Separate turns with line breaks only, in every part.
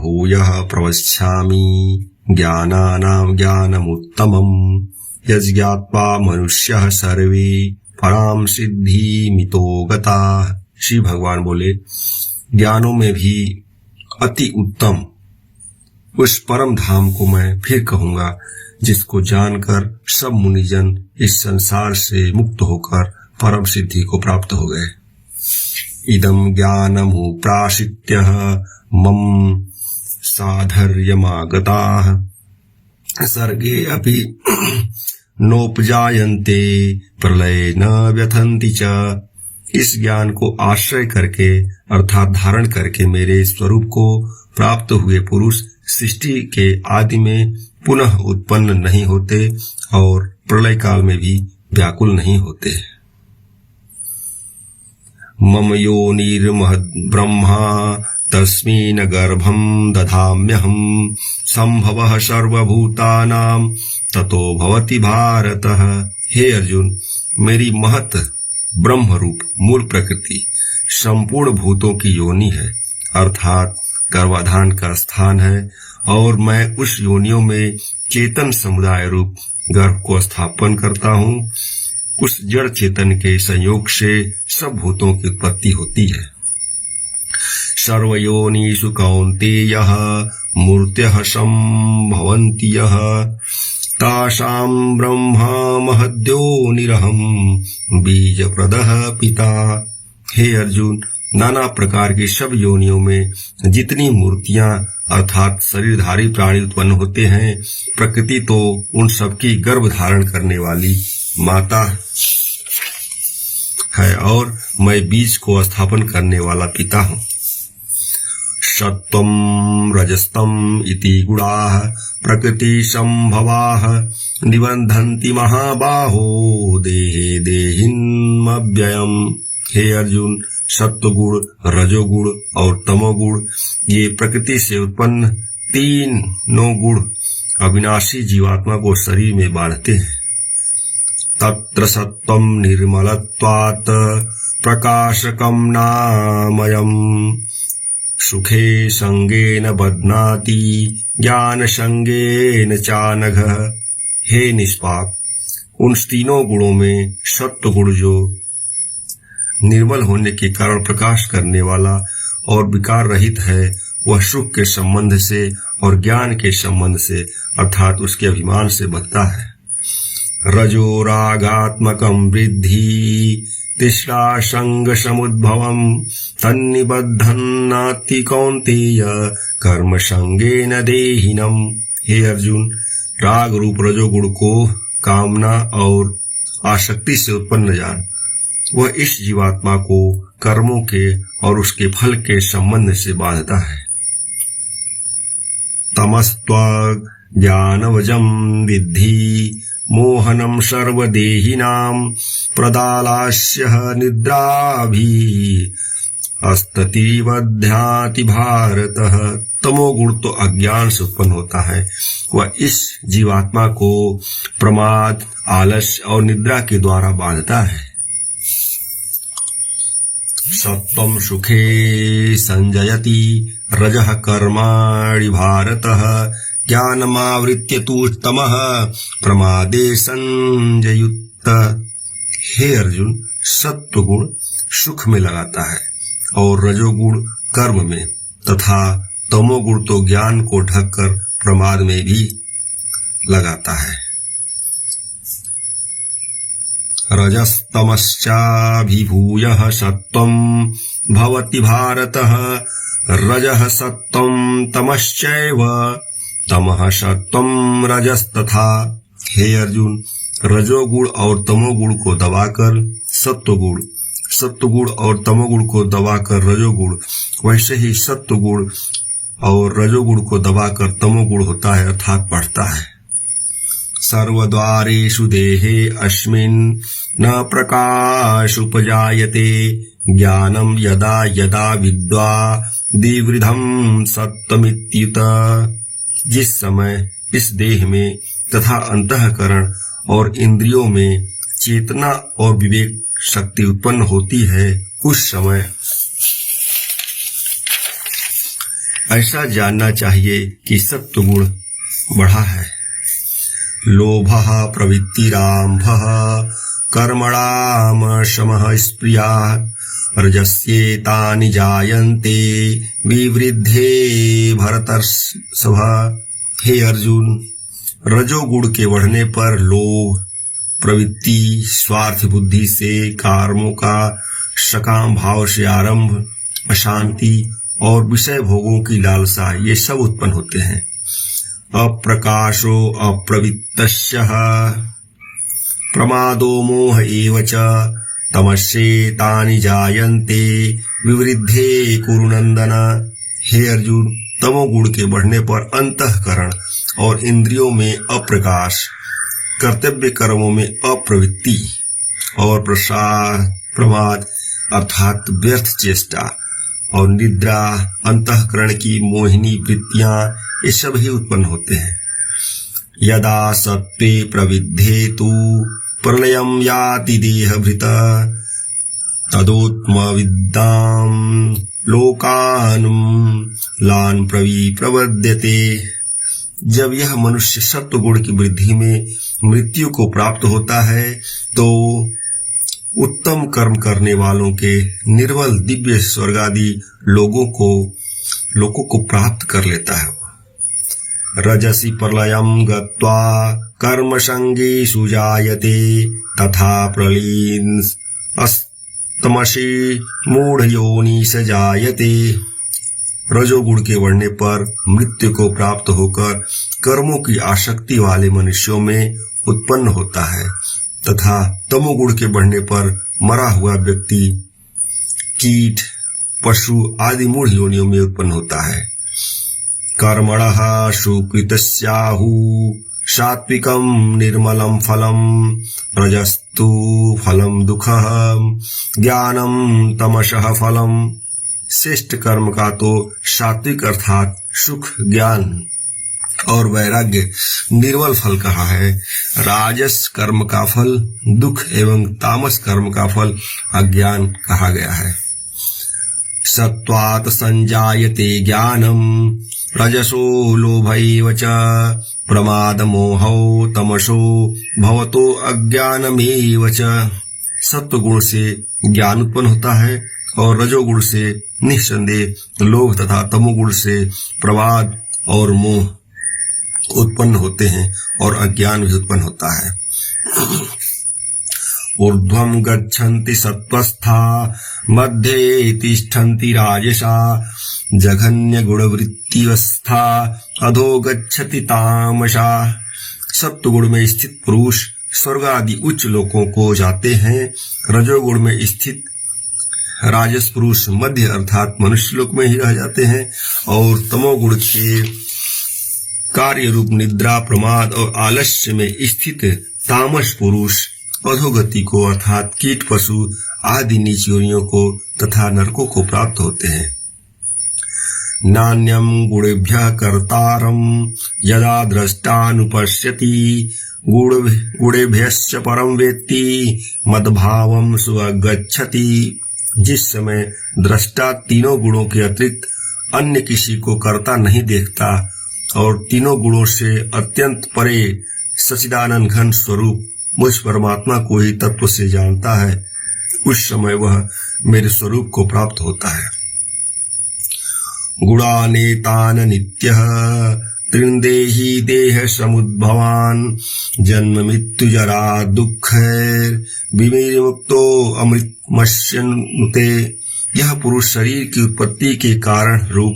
भूयः प्रवक्ष्यामि ज्ञानानां ज्ञानमुत्तमम् यज्ञात्वा मनुष्यः सर्वे पराम सिद्धिमितो गता। श्री भगवान बोले, ज्ञानों में भी अति उत्तम उस परम धाम को मैं फिर कहूंगा जिसको जानकर सब मुनिजन इस संसार से मुक्त होकर परम सिद्धि को प्राप्त हो गए। इदं ज्ञानमुपाश्रित्य मम साधर्यमागताः सर्गे अपि नोपजायन्ते प्रलये न व्यथन्ति च। इस ज्ञान को आश्रय करके अर्थात धारण करके मेरे स्वरूप को प्राप्त हुए पुरुष सृष्टि के आदि में पुनः उत्पन्न नहीं होते और प्रलय काल में भी व्याकुल नहीं होते। मम योनिर्महद् ब्रह्मा तस्मिन् गर्भं दधाम्यहम् संभवः सर्वभूतानां ततो भवति भारतः। हे अर्जुन, मेरी महत ब्रह्म रूप मूल प्रकृति संपूर्ण भूतों की योनि है अर्थात गर्भाधान का स्थान है और मैं उस योनियों में चेतन समुदाय रूप गर्भ को स्थापन करता हूँ। उस जड़ चेतन के संयोग से सब भूतों की उत्पत्ति होती है। सर्वयोनिषु कौन्तेयः मूर्तयः सम्भवन्ति यः तासां ब्रह्मा महद्योनिरहम् बीजप्रदः पिता। हे अर्जुन, नाना प्रकार की सब योनियों में जितनी मूर्तियां अर्थात शरीरधारी प्राणी उत्पन्न होते हैं, प्रकृति तो उन सबकी गर्भ धारण करने वाली माता है और मैं बीज को स्थापन करने वाला पिता हूँ। सत्वं रजस्तम इति गुणाः प्रकृति संभवाः निबंधन्ति महाबाहो देहे देहिन्मव्ययम्। हे अर्जुन, सत्वगुण, रजोगुण और तमोगुण ये प्रकृति से उत्पन्न तीनों गुण अविनाशी जीवात्मा को शरीर में बांधते हैं। तत्र सत्वं निर्मलत्वात् प्रकाशकं नामयम् सुखे संगेन बध्नाति ज्ञान संगेन चानघ। हे निष्पाप, उन तीनों गुणों में सत्व गुण जो निर्मल होने के कारण प्रकाश करने वाला और विकार रहित है, वह सुख के संबंध से और ज्ञान के संबंध से अर्थात उसके अभिमान से बधता है। रजो रागात्मकं वृद्धि तिस्रा संग समुद्भवम् तन्निबद्धन्नाति कौन्तेय कर्म संगेन देहिनम्। हे अर्जुन, राग रूप रजोगुण को कामना और आसक्ति से उत्पन्न जान, वह इस जीवात्मा को कर्मों के और उसके फल के संबंध से बांधता है। तमस्त्व ज्ञानवजं विद्धि मोहनम सर्वदेहिनां प्रदालास्यः निद्राभि अस्ततिवध्याति भारतः। तमोगुण तो अज्ञान से उत्पन्न होता है, वह इस जीवात्मा को प्रमाद, आलस्य और निद्रा के द्वारा बांधता है। सत्वं सुखे संजयति रजः कर्माणि भारतः ज्ञानमावृत्य तु तमः प्रमादे संजयुक्त। हे अर्जुन, सत्वगुण सुख में लगाता है और रजोगुण कर्म में तथा तमोगुण तो ज्ञान को ढककर प्रमाद में भी लगाता है। रजस्तमश्चाभिभूयः सत्वं भवति भारतः रजः सत्वं तमश्चैव तमः सत्वं रजस्तथा। हे अर्जुन, रजोगुण और तमोगुण को दबाकर सत्वगुण, सत्वगुण और तमोगुण को दबाकर रजोगुण, वैसे ही सत्वगुण और रजोगुण को दबाकर तमोगुण होता है अर्थात बढ़ता है। सर्वद्वारेषु देहे अस्मिन् न प्रकाश उपजायते ज्ञानम यदा यदा विद्वा दिवृधम सत्तमित्युत। जिस समय इस देह में तथा अंतःकरण और इंद्रियों में चेतना और विवेक शक्ति उत्पन्न होती है, उस समय ऐसा जानना चाहिए कि सत्व गुण बढ़ा है। लोभः प्रवृत्तिरारम्भः कर्मणाम शमः स्प्रिया रजस्येतानि जायन्ते विवृद्धे भरतर्षभ। हे अर्जुन, रजोगुण के बढ़ने पर लोभ, प्रवृत्ति, स्वार्थ बुद्धि से कर्मों का सकाम भाव से आरंभ, अशांति और विषय भोगों की लालसा, ये सब उत्पन्न होते हैं। अप्रकाशो अप्रवृत्तस्यः प्रमादो मोह एव च तमस्येतानि जायन्ते विवृद्धे कुरु नंदन। हे अर्जुन, तमोगुण के बढ़ने पर अंतःकरण और इंद्रियों में अप्रकाश, कर्तव्य कर्मों में अप्रवृत्ति और प्रमाद अर्थात व्यर्थ चेष्टा और निद्रा, अंतःकरण की मोहिनी वृत्तियां, ये सब ही उत्पन्न होते हैं। यदा सत्त्वे प्रविद्धेतु प्रलयं याति देहभृत तदोत्मविद्दां लोकानुम लान प्रविप्रवद्यते। जब यह मनुष्य सत्व गुण की वृद्धि में मृत्यु को प्राप्त होता है तो उत्तम कर्म करने वालों के निर्मल दिव्य स्वर्ग आदि लोगों को प्राप्त कर लेता है। रजसी प्रलयं गत्वा कर्म संगेषु जायते तथा प्रलीन तमसि मूढ़ योनिष जायते। रजोगुण के बढ़ने पर मृत्यु को प्राप्त होकर कर्मों की आसक्ति वाले मनुष्यों में उत्पन्न होता है तथा तमोगुण के बढ़ने पर मरा हुआ व्यक्ति कीट, पशु आदि मूढ़ योनियों में उत्पन्न होता है। कर्मणः सुकृतस्याहु सात्विकं निर्मलं फलम रजस्तु फलम दुःखम् ज्ञानम तमसः फलम। श्रेष्ठ कर्म का तो सात्विक अर्थात सुख, ज्ञान और वैराग्य निर्मल फल कहा है। राजस कर्म का फल दुख एवं तामस कर्म का फल अज्ञान कहा गया है। सत्वात् संजायते ज्ञानम रजसो लोभैव च प्रमाद मोहौ तमसो भवतो अज्ञानमेव च। सत्व गुण से ज्ञान उत्पन्न होता है और रजोगुण से निःसंदेह लोभ तथा तमोगुण से प्रमाद और मोह उत्पन्न होते हैं और अज्ञान भी उत्पन्न होता है। ऊर्ध्वं गच्छन्ति सत्त्वस्था मध्ये तिष्ठन्ति राजसा जघन्य गुणवृत्तिवस्था अधो गच्छति तामसा। सत्वगुण में स्थित पुरुष स्वर्ग आदि उच्च लोकों को जाते हैं। रजोगुण में स्थित राजस पुरुष मध्य अर्थात मनुष्य लोक में ही रह जाते हैं और तमोगुण के कार्य रूप निद्रा, प्रमाद और आलस्य में स्थित तामस पुरुष अधोगति को अर्थात कीट, पशु आदि नीच योनियों को तथा नरकों को प्राप्त होते हैं। नान्यं गुणेभ्यः कर्तारं यदा द्रष्टानुपश्यति गुणेभ्यश्च परं वेत्ति मद्भावं सुअगच्छति। जिस समय दृष्टा तीनों गुणों के अतिरिक्त अन्य किसी को कर्ता नहीं देखता और तीनों गुणों से अत्यंत परे सच्चिदानंद घन स्वरूप मुझ परमात्मा को ही तत्व से जानता है, उस समय वह मेरे स्वरूप को प्राप्त होता है। गुणानेतान नित्यः त्रिन्देहि देह समुद्भवान् जन्म मृत्यु जरा दुःखैर् विनिर्मुक्तो अमृतमश्नुते। यह पुरुष शरीर की उत्पत्ति के कारण रूप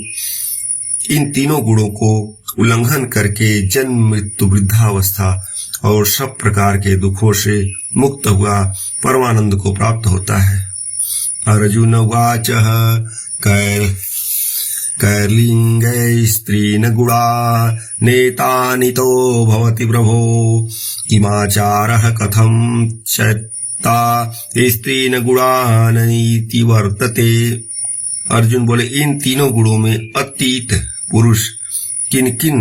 इन तीनों गुणों को उल्लंघन करके जन्म, मृत्यु, वृद्धावस्था और सब प्रकार के दुखों से मुक्त हुआ परमानंद को प्राप्त होता है। अर्जुन उवाचः कैर्लिङ्गै स्त्रीन् गुणा नेतानि तो भवति प्रभो किमाचारः कथं चैत्ता स्त्रीन् गुणानीति वर्तते। अर्जुन बोले, इन तीनों गुणों में अतीत पुरुष किन किन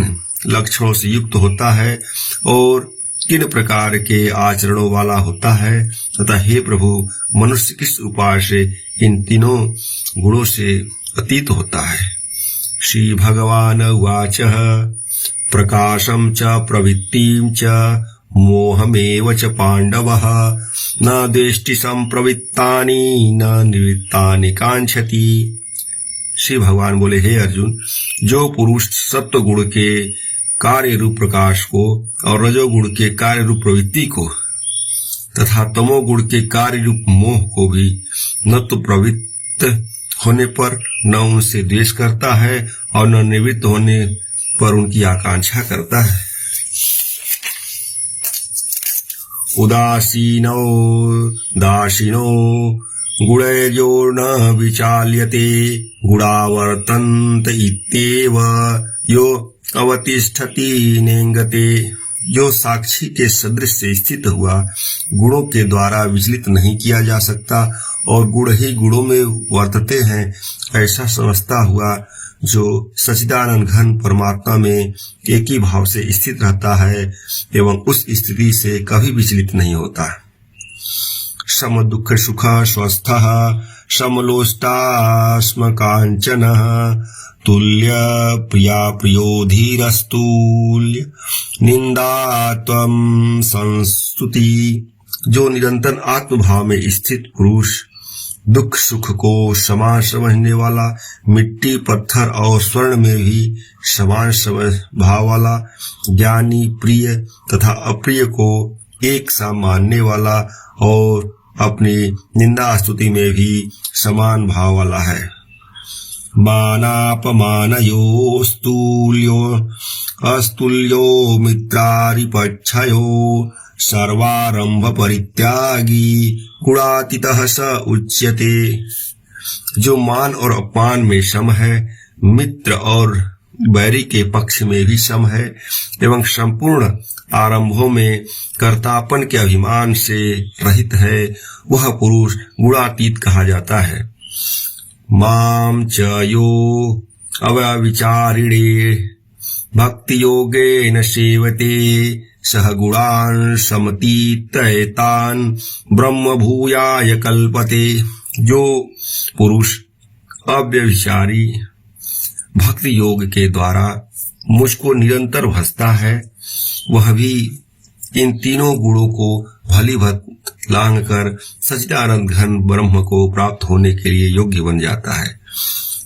लक्षणों से युक्त होता है और किन प्रकार के आचरणों वाला होता है तथा हे प्रभु, मनुष्य किस उपाय से इन तीनों गुणों से अतीत होता है। श्रीभगवान् उवाच प्रकाशं च प्रवृत्तिं च मोहमेव च पाण्डवः न द्वेष्टि संप्रवृत्तानि न निवृत्तानि कांक्षति। श्री भगवान बोले, हे अर्जुन, जो पुरुष सत्व गुण के कार्य रूप प्रकाश को और रजोगुण के कार्य रूप प्रवृत्ति को तथा तमोगुण के कार्य रूप मोह को भी न तो प्रवृत्त होने पर न उनसे द्वेष करता है और न निवृत्त होने पर उनकी आकांक्षा करता है। उदासीनो दाशिनो गुणैर्यो न विचाल्यते गुणावर्तन्त इत्येव यो अवतिष्ठति नेंगते। जो साक्षी के सदृश से स्थित हुआ, गुणों के द्वारा विचलित नहीं किया जा सकता और गुण ही गुणों में वर्तते हैं, ऐसा समझता हुआ जो सच्चिदानंद घन परमात्मा में एक ही भाव से स्थित रहता है एवं उस स्थिति से कभी विचलित नहीं होता। सम दुख सुख स्वस्थः समलोष्टास्म कांचनः तुल्य प्रिया प्रियो धीरस्तुल्य निंदा त्वं संस्तुति। जो निरंतर आत्मभाव में स्थित पुरुष, दुख सुख को समान समझने वाला, मिट्टी पत्थर और स्वर्ण में भी समान समझ भाव वाला, ज्ञानी, प्रिय तथा अप्रिय को एक सा मानने वाला और अपनी निंदा स्तुति में भी समान भाव वाला है। मानापमानयोस्तुल्यो अस्तुल्यो मित्रारिपक्षयो सर्वारंभ परित्यागी गुणातीतः स उच्यते। जो मान और अपमान में सम है, मित्र और बैरी के पक्ष में भी सम है एवं संपूर्ण आरंभों में कर्तापन के अभिमान से रहित है, वह पुरुष गुणातीत कहा जाता है। माम च यो अव्यविचारिणे भक्ति योगेन सेवते सह गुणान् समतीतयतान् ब्रह्म भूयाय कल्पते। जो पुरुष अव्यभिचारी भक्ति योग के द्वारा मुझको निरंतर भजता है, वह भी इन तीनों गुणों को भली भत लांघ कर सच्चिदानंद घन ब्रह्म को प्राप्त होने के लिए योग्य बन जाता है।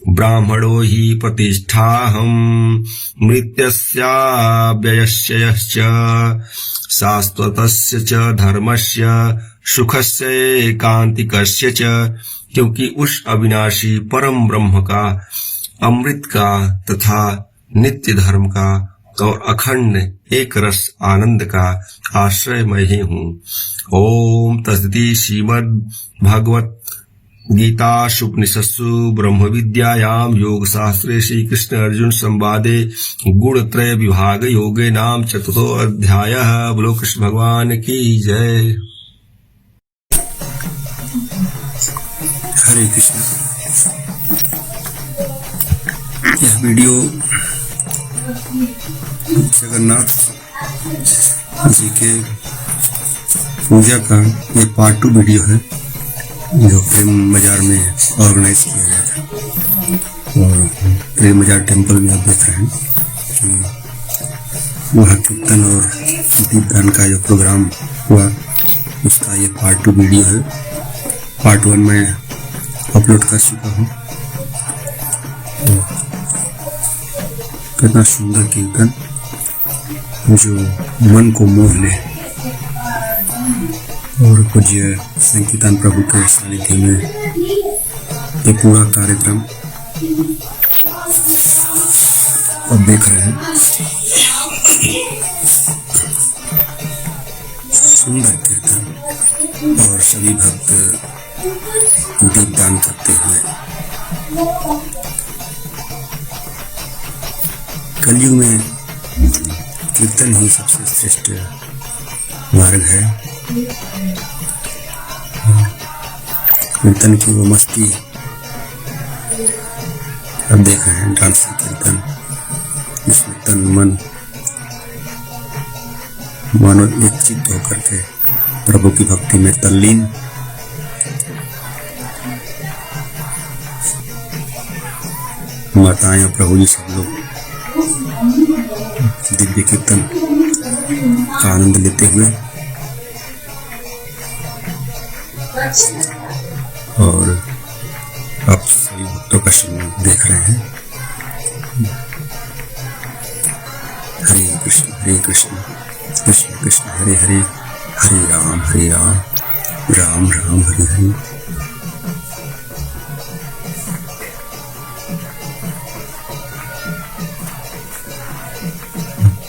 ब्राह्मणो हि प्रतिष्ठाहं मृत्यस्याव्ययस्य शाश्वतस्य च धर्मस्य सुखस्य एकांतिकस्य च। क्योंकि उस अविनाशी परम ब्रह्म का, अमृत का तथा नित्य धर्म का और अखंड एक रस आनंद का आश्रय मैं ही हूँ। ओम तस्सदिति श्रीमद् भगवत गीतासुपनिषत्सु ब्रह्म विद्यायाम योग शास्त्रे श्री कृष्ण अर्जुन संवादे गुणत्रय विभाग योगे नाम चतुर्थो अध्यायः। बोलो कृष्ण भगवान की जय।
हरे कृष्ण। यह वीडियो जगन्नाथ जी के पूजा का ये पार्ट 2 वीडियो है जो प्रेम बाजार में ऑर्गेनाइज किया गया था। और प्रेम बाजार टेम्पल में आप देख रहे हैं कि वह कीर्तन और दीपदान का जो प्रोग्राम हुआ उसका ये पार्ट 2 वीडियो है। पार्ट 1 में अपलोड कर चुका हूँ। कितना सुंदर कीर्तन जो मन को मोह ले। और पूज्य संकीर्तन प्रभु के सानिध्य में ये पूरा कार्यक्रम अब देख रहे हैं। सुंदर कीर्तन और सभी भक्त दीपदान करते हुए। कलयुग में कीर्तन ही सबसे श्रेष्ठ मार्ग है। कीर्तन की वो मस्ती अब देख रहे हैं, डांस कीर्तन जिसमें तन मन मानो एक चित्त होकर के प्रभु की भक्ति में तल्लीन। माताएं और प्रभु जी सब लोग दिव्य कीर्तन का आनंद लेते हुए और आप सभी भक्तों का समूह देख रहे हैं। हरे कृष्ण कृष्ण कृष्ण हरे हरे, हरे राम राम राम हरे हरे।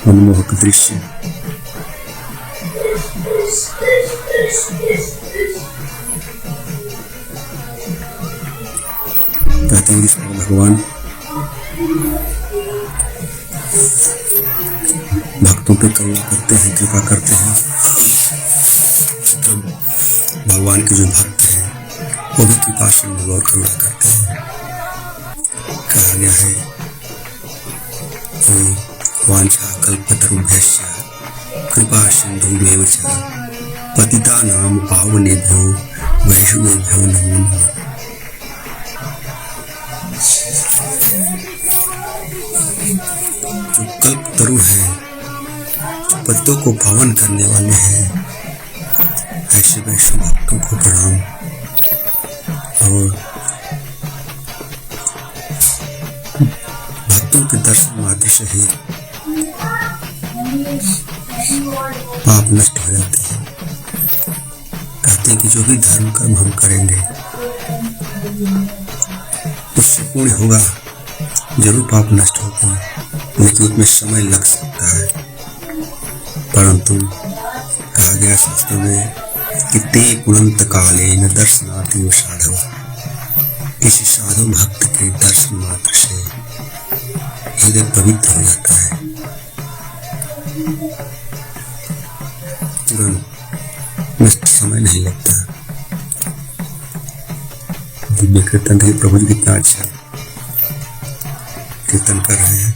मनमोहक दृश्य कहते हैं जिस भगवान भक्तों पे करुणा करते हैं, कृपा करते हैं, तब भगवान के जो भक्त हैं वो भी कृपा सिंधु और करुणा करते हैं। कहा गया है कि वांछा कल्पतरुभ्यश्च कृपा सिंधुभ्येव च पतितानां पावनेभ्यो वैष्णवेभ्यो नमो नमः। जो कल्पतरु हैं, जो पतितों को पावन करने वाले हैं, ऐसे वैष्णव भक्तों को प्रणाम। और भक्तों के दर्शन मात्र से ही पाप नष्ट हो जाते हैं। कहते हैं कि जो भी धर्म कर्म हम करेंगे उससे पुण्य होगा, जरूर पाप नष्ट होगा, लेकिन उसमें समय लग सकता है। परंतु कहा गया शास्त्रों में कि ते पुनंत काले न दर्शनाति साधव, किसी साधु भक्त के दर्शन मात्र से हृदय पवित्र हो जाता है। तुरंत समय नहीं लगता। दिव्य कीर्तन देखिए, प्रभु जी कितना अच्छा कीर्तन कर रहे हैं,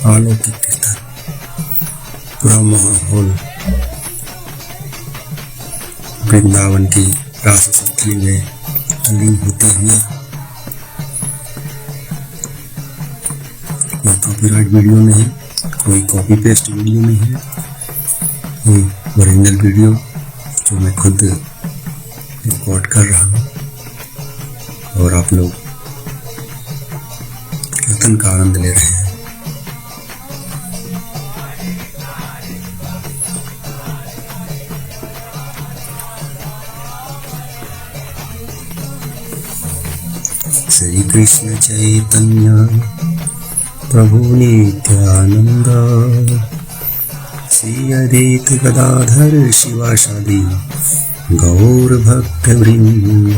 अलौकिक कीर्तन, पूरा माहौल वृंदावन की रास स्थली में लीन होते हुए। कोई कॉपीराइट वीडियो नहीं, कोई कॉपी पेस्ट वीडियो नहीं है, ओरिजिनल वीडियो जो मैं खुद रिकॉर्ड कर रहा हूँ और आप लोग कीर्तन का आनंद ले रहे हैं। श्री कृष्ण चैतन्य प्रभु नित्यानंद श्री अद्वैत गदाधर शिवासादि गौर भक्त वृंद।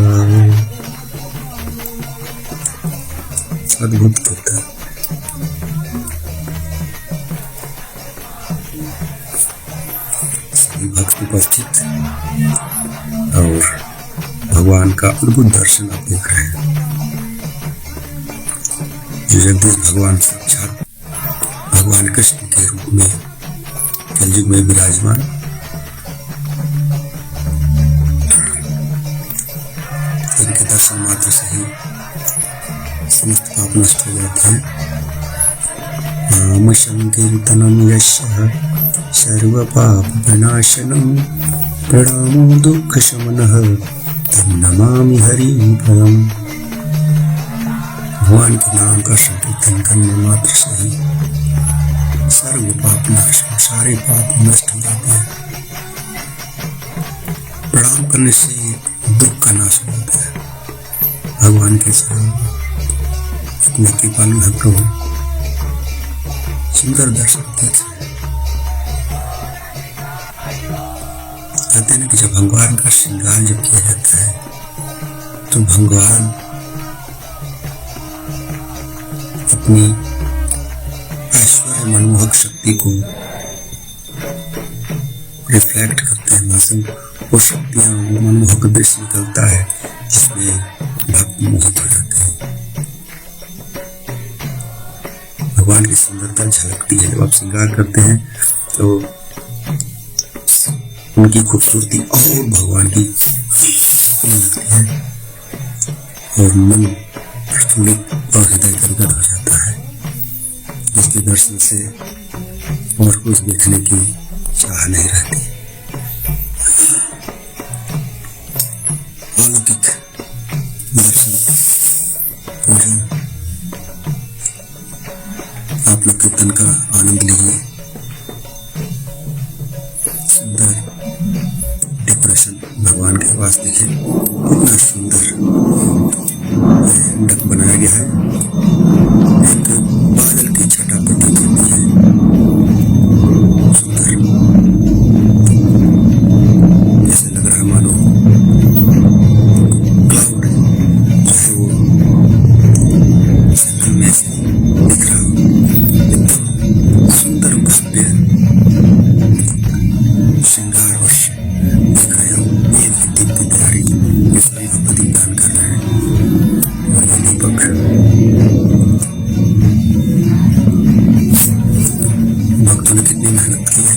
अद्भुत कीर्तन। सभी भक्त उपस्थित और भगवान का अद्भुत दर्शन आप देख रहे हैं। जो जगदीश भगवान साक्षात भगवान कृष्ण के रूप में कलयुग में विराजमान, इनके दर्शन मात्र से ही समस्त पाप नष्ट हो जाते हैं। नाम संकीर्तनम यस्य सर्व पाप विनाशनम प्रणामो दुःख शमनः तं नमामि हरिं परम्। भगवान के नाम का संकीर्तन करने मात्र से ही सर्व पाप नाश, सारे पाप नष्ट हो जाते हैं। प्रणाम करने से दुख का नाश हो जाता है। भगवान के चरण इतने कृपालु है प्रभु, सुंदर दर्शन देते हैं। कहते हैं कि जब भगवान का श्रृंगार जब किया जाता है तो भगवान अपनी ऐश्वर्य मनमोहक शक्ति को रिफ्लेक्ट करते हैं। मासूम वो शक्तियां, वो मनमोहक दृश्य निकलता है जिसमें भक्त मोहित हो जाते हैं। भगवान की सुंदरता झलकती है। जब आप श्रृंगार करते हैं तो उनकी खूबसूरती और भगवान की लगती है और मन प्रफुल्लित और हृदय गदगद हो जाता है। इसके दर्शन से और कुछ देखने की चाह नहीं रहती। अलौकिक दर्शन पूजन, आप लोग कीर्तन का आनंद लीजिए। सुंदर डेकोरेशन, भगवान के पास देखिए कितना सुंदर मंडप बनाया गया है। एक बादल की छटा प्रतीत होती है, सुंदर, जैसे लग रहा है मानो क्लाउड जो है वो जंगल में से दिख रहा हो। एकदम सुंदर भव्य श्रृंगार और देख रहे हो। ये दीप की तैयारी ये सभी भक्त दीपदान कर रहे हैं। और ये दीपक भक्तों ने कितनी मेहनत की है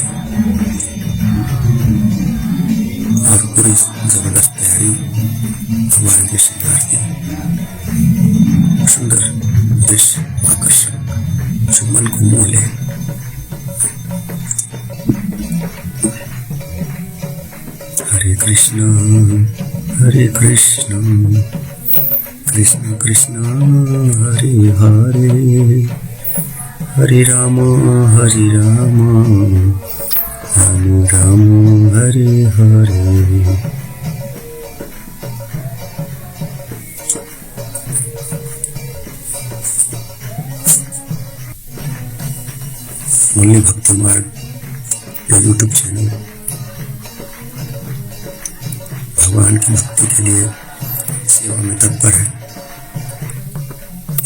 और पूरी जबरदस्त तैयारी भगवान के श्रृंगार की। सुंदर दृश्य, आकर्षक, जो मन को मोह ले। हरे कृष्ण कृष्ण कृष्ण हरे हरे, हरे राम राम राम हरे हरे। मुरली भक्ति मार्ग जो यूट्यूब चैनल भगवान की भक्ति के लिए सेवा में तत्पर है।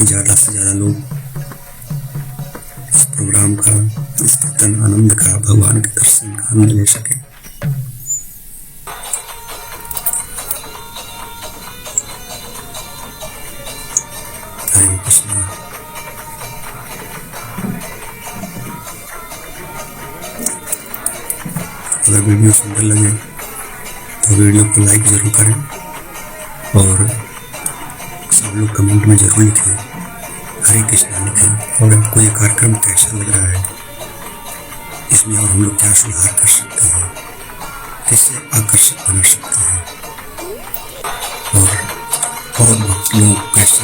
ज्यादा से ज्यादा लोग इस प्रोग्राम का, इस कीर्तन आनंद का, भगवान के दर्शन का आनंद ले सके। हरे कृष्णा। अगर वीडियो सुंदर लगे तो वीडियो को लाइक जरूर करें और सब लोग कमेंट में जरूर लिखें, हरे कृष्णा लिखें। और आपको ये कार्यक्रम कैसा लग रहा है, इसमें और हम लोग क्या सुधार कर सकते हैं, कैसे आकर्षक बना सकते हैं, और भक्त लोग कैसे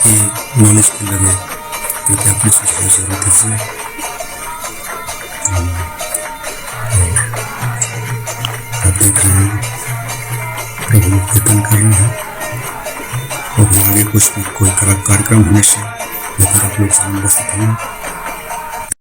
ये नॉलेजफुल लगे, कृपया अपने सुझाव जरूर दीजिए। आप देख रहे हैं प्रभु कीर्तन कर रहे हैं और आगे कुछ भी कोई कार्यक्रम होने से लेकर आप लोग सामने बस हैं।